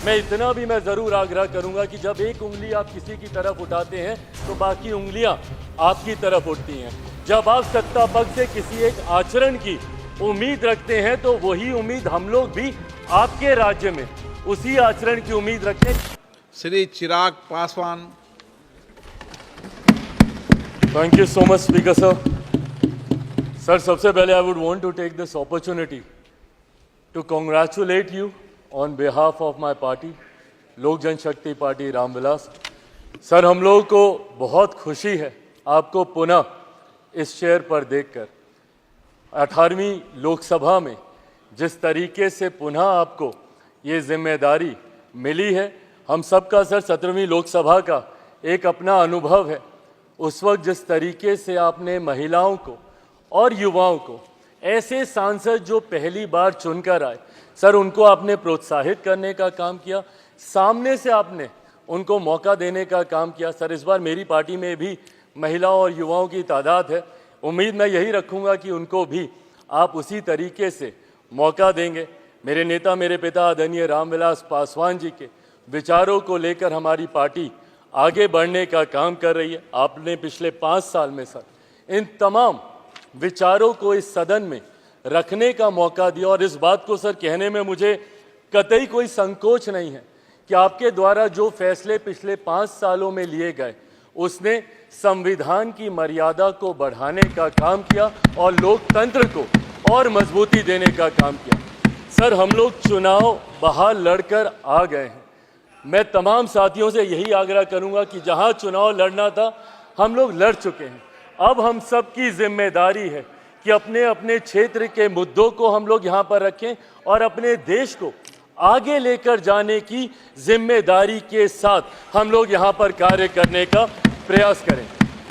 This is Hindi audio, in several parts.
मैं इतना भी मैं ज़रूर आग्रह करूंगा कि जब एक उंगली आप किसी की तरफ उठाते हैं तो बाकी उंगलियां आपकी तरफ उठती हैं। जब आप सत्ता पक्ष से किसी एक आचरण की उम्मीद रखते हैं तो वही उम्मीद हम लोग भी आपके राज्य में उसी आचरण की उम्मीद रखते हैं। Shri Chirag Paswan. Thank you so much speaker sir, सबसे पहले I would want to take this opportunity to congratulate you on behalf of my party Lok Janshakti party Ramvilas. Sir, हम लोगों को बहुत खुशी है आपको पुनः इस चेयर पर देखकर। 18वीं लोकसभा में जिस तरीके से पुनः आपको ये जिम्मेदारी मिली है, हम सबका सर 17वीं लोकसभा का एक अपना अनुभव है। उस वक्त जिस तरीके से आपने महिलाओं को और युवाओं को, ऐसे सांसद जो पहली बार चुनकर आए सर, उनको आपने प्रोत्साहित करने का काम किया, सामने से आपने उनको मौका देने का काम किया। सर, इस बार मेरी पार्टी में भी महिलाओं और युवाओं की तादाद है, उम्मीद मैं यही रखूंगा कि उनको भी आप उसी तरीके से मौका देंगे। मेरे नेता, मेरे पिता आदरणीय रामविलास पासवान जी के विचारों को लेकर हमारी पार्टी आगे बढ़ने का काम कर रही है। आपने पिछले 5 साल में सर इन तमाम विचारों को इस सदन में रखने का मौका दिया और इस बात को सर कहने में मुझे कतई कोई संकोच नहीं है कि आपके द्वारा जो फैसले पिछले 5 सालों में लिए गए उसने संविधान की मर्यादा को बढ़ाने का काम किया और लोकतंत्र को और मजबूती देने का काम किया। सर, हम लोग चुनाव बाहर लड़कर आ गए हैं। मैं तमाम साथियों से यही आग्रह करूंगा कि जहां चुनाव लड़ना था हम लोग लड़ चुके हैं। अब हम सब की जिम्मेदारी है कि अपने अपने क्षेत्र के मुद्दों को हम लोग यहाँ पर रखें और अपने देश को आगे लेकर जाने की जिम्मेदारी के साथ हम लोग यहाँ पर कार्य करने का प्रयास करें।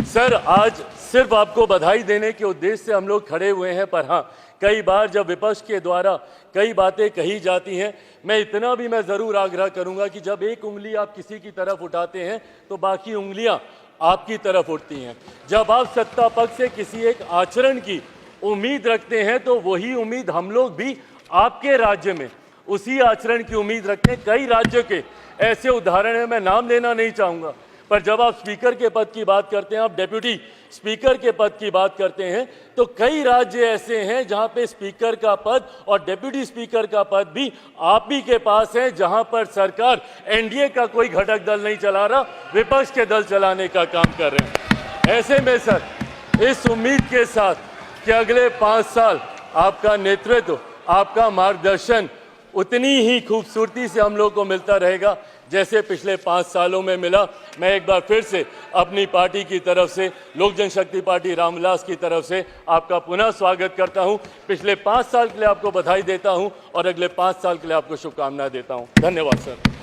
सर, आज सिर्फ आपको बधाई देने के उद्देश्य से हम लोग खड़े हुए हैं, पर हाँ, कई बार जब विपक्ष के द्वारा कई बातें कही जाती हैं, मैं इतना भी मैं ज़रूर आग्रह करूंगा कि जब एक उंगली आप किसी की तरफ उठाते हैं तो बाकी उंगलियां आपकी तरफ उठती हैं। जब आप सत्ता पक्ष से किसी एक आचरण की उम्मीद रखते हैं तो वही उम्मीद हम लोग भी आपके राज्य में उसी आचरण की उम्मीद रखते हैं। कई राज्यों के ऐसे उदाहरण हैं, मैं नाम लेना नहीं चाहूँगा, पर जब आप स्पीकर के पद की बात करते हैं, आप डेप्यूटी स्पीकर के पद की बात करते हैं, तो कई राज्य ऐसे हैं जहां पे स्पीकर का पद और डेप्यूटी स्पीकर का पद भी आप ही के पास है, जहां पर सरकार एनडीए का कोई घटक दल नहीं चला रहा, विपक्ष के दल चलाने का काम कर रहे हैं। ऐसे में सर, इस उम्मीद के साथ कि अगले 5 साल आपका नेतृत्व, आपका मार्गदर्शन उतनी ही खूबसूरती से हम लोग को मिलता रहेगा जैसे पिछले 5 सालों में मिला। मैं एक बार फिर से अपनी पार्टी की तरफ से, लोक जनशक्ति पार्टी रामविलास की तरफ से आपका पुनः स्वागत करता हूं। पिछले 5 साल के लिए आपको बधाई देता हूं और अगले 5 साल के लिए आपको शुभकामनाएं देता हूं। धन्यवाद सर।